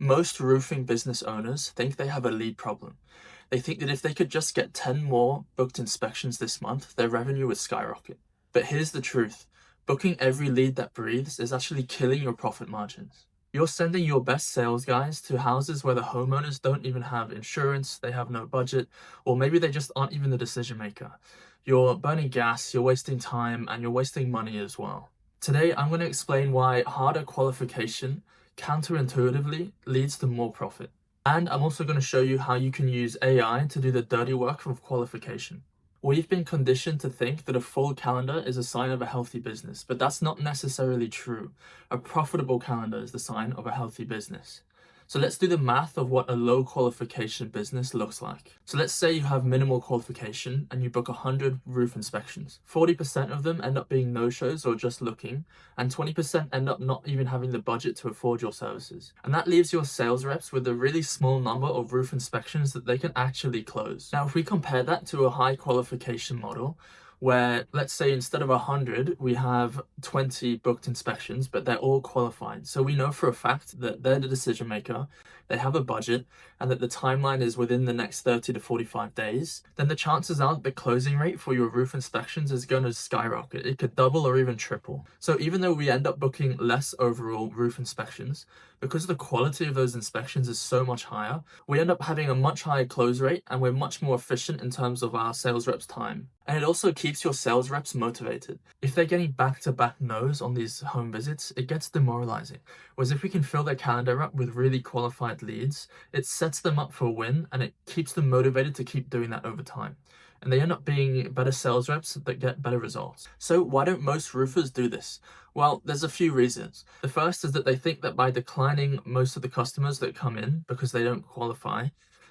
Most roofing business owners think they have a lead problem. They think that if they could just get 10 more booked inspections this month, their revenue would skyrocket. But here's the truth. Booking every lead that breathes is actually killing your profit margins. You're sending your best sales guys to houses where the homeowners don't even have insurance, they have no budget, or maybe they just aren't even the decision maker. You're burning gas, you're wasting time, and you're wasting money as well. Today, I'm going to explain why harder qualification counterintuitively leads to more profit. And I'm also going to show you how you can use AI to do the dirty work of qualification. We've been conditioned to think that a full calendar is a sign of a healthy business, but that's not necessarily true. A profitable calendar is the sign of a healthy business. So let's do the math of what a low qualification business looks like. So let's say you have minimal qualification and you book 100 roof inspections. 40% of them end up being no-shows or just looking, and 20% end up not even having the budget to afford your services. And that leaves your sales reps with a really small number of roof inspections that they can actually close. Now, if we compare that to a high qualification model, where let's say instead of 100, we have 20 booked inspections, but they're all qualified. So we know for a fact that they're the decision maker, they have a budget, and that the timeline is within the next 30 to 45 days, then the chances are that the closing rate for your roof inspections is going to skyrocket. It could double or even triple. So even though we end up booking less overall roof inspections, because the quality of those inspections is so much higher, we end up having a much higher close rate and we're much more efficient in terms of our sales reps' time. And it also keeps your sales reps motivated. If they're getting back-to-back no's on these home visits, it gets demoralizing. Whereas if we can fill their calendar up with really qualified leads, it sets them up for a win and it keeps them motivated to keep doing that over time. And they end up being better sales reps that get better results. So why don't most roofers do this? Well, there's a few reasons. The first is that they think that by declining most of the customers that come in because they don't qualify,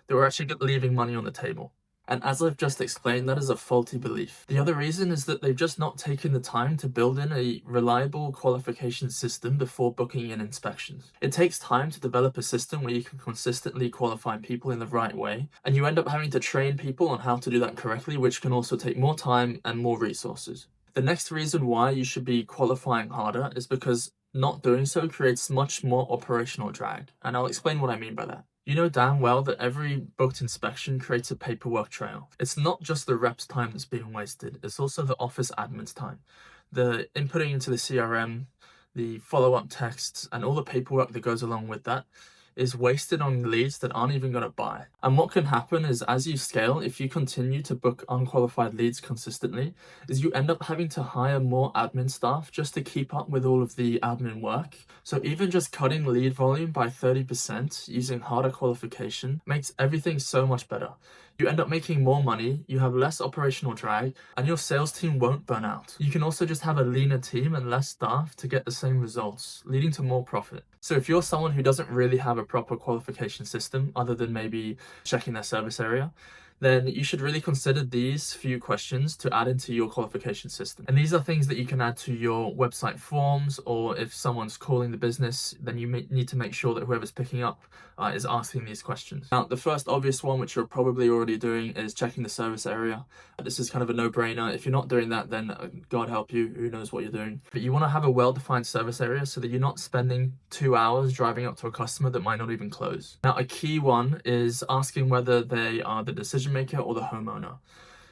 they were actually leaving money on the table. And as I've just explained, that is a faulty belief. The other reason is that they've just not taken the time to build in a reliable qualification system before booking in inspections. It takes time to develop a system where you can consistently qualify people in the right way, and you end up having to train people on how to do that correctly, which can also take more time and more resources. The next reason why you should be qualifying harder is because not doing so creates much more operational drag, and I'll explain what I mean by that. You know damn well that every booked inspection creates a paperwork trail. It's not just the rep's time that's being wasted, it's also the office admin's time. The inputting into the CRM, the follow-up texts, and all the paperwork that goes along with that is wasted on leads that aren't even going to buy. And what can happen is as you scale, if you continue to book unqualified leads consistently, is you end up having to hire more admin staff just to keep up with all of the admin work. So even just cutting lead volume by 30% using harder qualification makes everything so much better. You end up making more money, you have less operational drag, and your sales team won't burn out. You can also just have a leaner team and less staff to get the same results, leading to more profit. So if you're someone who doesn't really have a proper qualification system, other than maybe checking their service area, then you should really consider these few questions to add into your qualification system. And these are things that you can add to your website forms, or if someone's calling the business, then you need to make sure that whoever's picking up is asking these questions. Now, the first obvious one, which you're probably already doing, is checking the service area. This is kind of a no-brainer. If you're not doing that, then God help you, who knows what you're doing. But you want to have a well-defined service area so that you're not spending 2 hours driving up to a customer that might not even close. Now, a key one is asking whether they are the decision maker or the homeowner.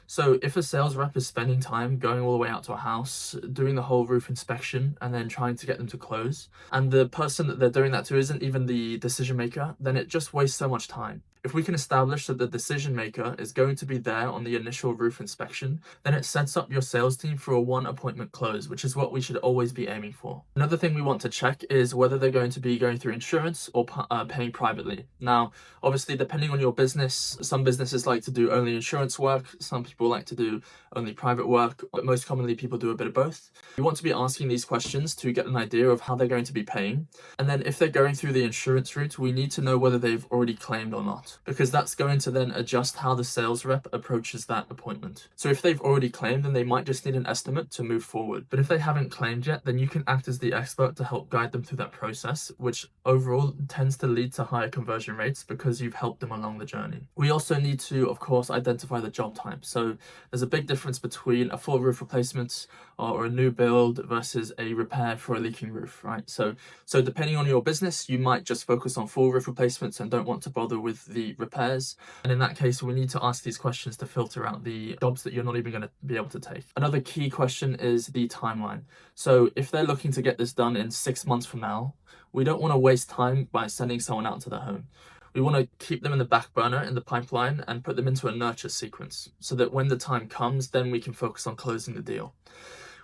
So if a sales rep is spending time going all the way out to a house, doing the whole roof inspection, and then trying to get them to close, and the person that they're doing that to isn't even the decision maker, then it just wastes so much time. If we can establish that the decision maker is going to be there on the initial roof inspection, then it sets up your sales team for a one appointment close, which is what we should always be aiming for. Another thing we want to check is whether they're going to be going through insurance or paying privately. Now, obviously, depending on your business, some businesses like to do only insurance work, some people like to do only private work, but most commonly people do a bit of both. You want to be asking these questions to get an idea of how they're going to be paying. And then if they're going through the insurance route, we need to know whether they've already claimed or not. not, because that's going to then adjust how the sales rep approaches that appointment. So if they've already claimed, then they might just need an estimate to move forward. But if they haven't claimed yet, then you can act as the expert to help guide them through that process, which overall tends to lead to higher conversion rates because you've helped them along the journey. We also need to, of course, identify the job type. So there's a big difference between a full roof replacement or a new build versus a repair for a leaking roof, right? So depending on your business, you might just focus on full roof replacements and don't want to bother with the repairs. And in that case, we need to ask these questions to filter out the jobs that you're not even going to be able to take. Another key question is the timeline. So if they're looking to get this done in 6 months from now, we don't want to waste time by sending someone out to their home. We want to keep them in the back burner in the pipeline and put them into a nurture sequence so that when the time comes, then we can focus on closing the deal.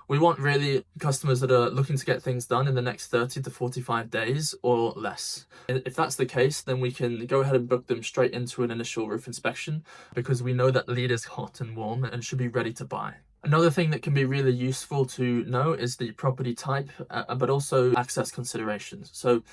We want really customers that are looking to get things done in the next 30 to 45 days or less. If that's the case, then we can go ahead and book them straight into an initial roof inspection because we know that lead is hot and warm and should be ready to buy. Another thing that can be really useful to know is the property type, but also access considerations. So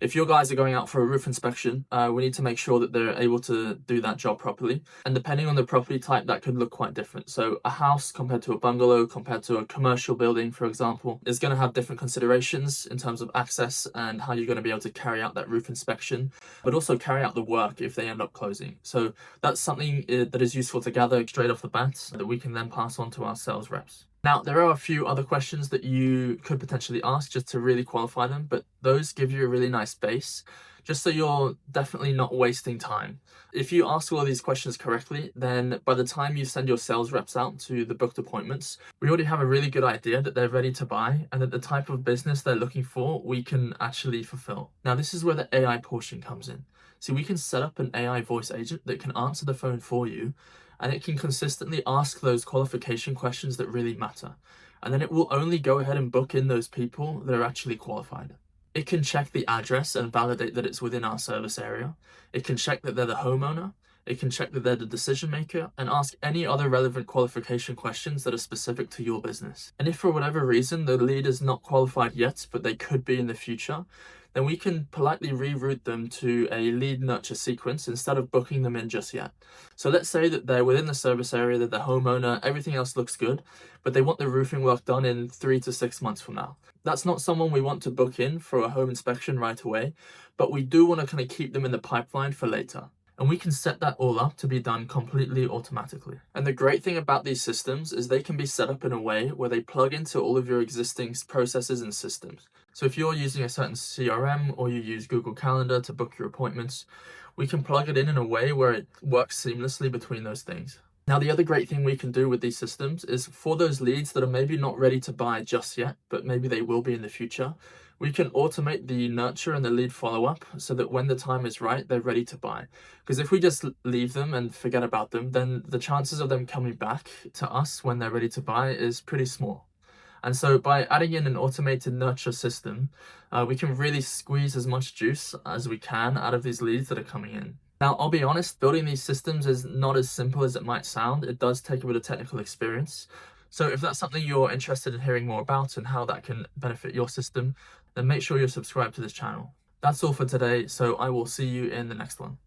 if your guys are going out for a roof inspection, we need to make sure that they're able to do that job properly. And depending on the property type, that could look quite different. So a house compared to a bungalow, compared to a commercial building, for example, is going to have different considerations in terms of access and how you're going to be able to carry out that roof inspection, but also carry out the work if they end up closing. So that's something that is useful to gather straight off the bat that we can then pass on to our sales reps. Now, there are a few other questions that you could potentially ask just to really qualify them, but those give you a really nice base, just so you're definitely not wasting time. If you ask all of these questions correctly, then by the time you send your sales reps out to the booked appointments, we already have a really good idea that they're ready to buy and that the type of business they're looking for, we can actually fulfill. Now, this is where the AI portion comes in. See, we can set up an AI voice agent that can answer the phone for you, and it can consistently ask those qualification questions that really matter. And then it will only go ahead and book in those people that are actually qualified. It can check the address and validate that it's within our service area. It can check that they're the homeowner. It can check that they're the decision maker and ask any other relevant qualification questions that are specific to your business. And if for whatever reason the lead is not qualified yet, but they could be in the future, then we can politely reroute them to a lead nurture sequence instead of booking them in just yet. So let's say that they're within the service area, they're the homeowner, everything else looks good, but they want the roofing work done in 3 to 6 months from now. That's not someone we want to book in for a home inspection right away, but we do want to kind of keep them in the pipeline for later. And we can set that all up to be done completely automatically. And the great thing about these systems is they can be set up in a way where they plug into all of your existing processes and systems. So if you're using a certain CRM or you use Google Calendar to book your appointments, we can plug it in a way where it works seamlessly between those things. Now, the other great thing we can do with these systems is for those leads that are maybe not ready to buy just yet, but maybe they will be in the future, we can automate the nurture and the lead follow-up so that when the time is right, they're ready to buy. Because if we just leave them and forget about them, then the chances of them coming back to us when they're ready to buy is pretty small. And so by adding in an automated nurture system, we can really squeeze as much juice as we can out of these leads that are coming in. Now, I'll be honest, building these systems is not as simple as it might sound. It does take a bit of technical experience. So if that's something you're interested in hearing more about and how that can benefit your system, then make sure you're subscribed to this channel. That's all for today, so I will see you in the next one.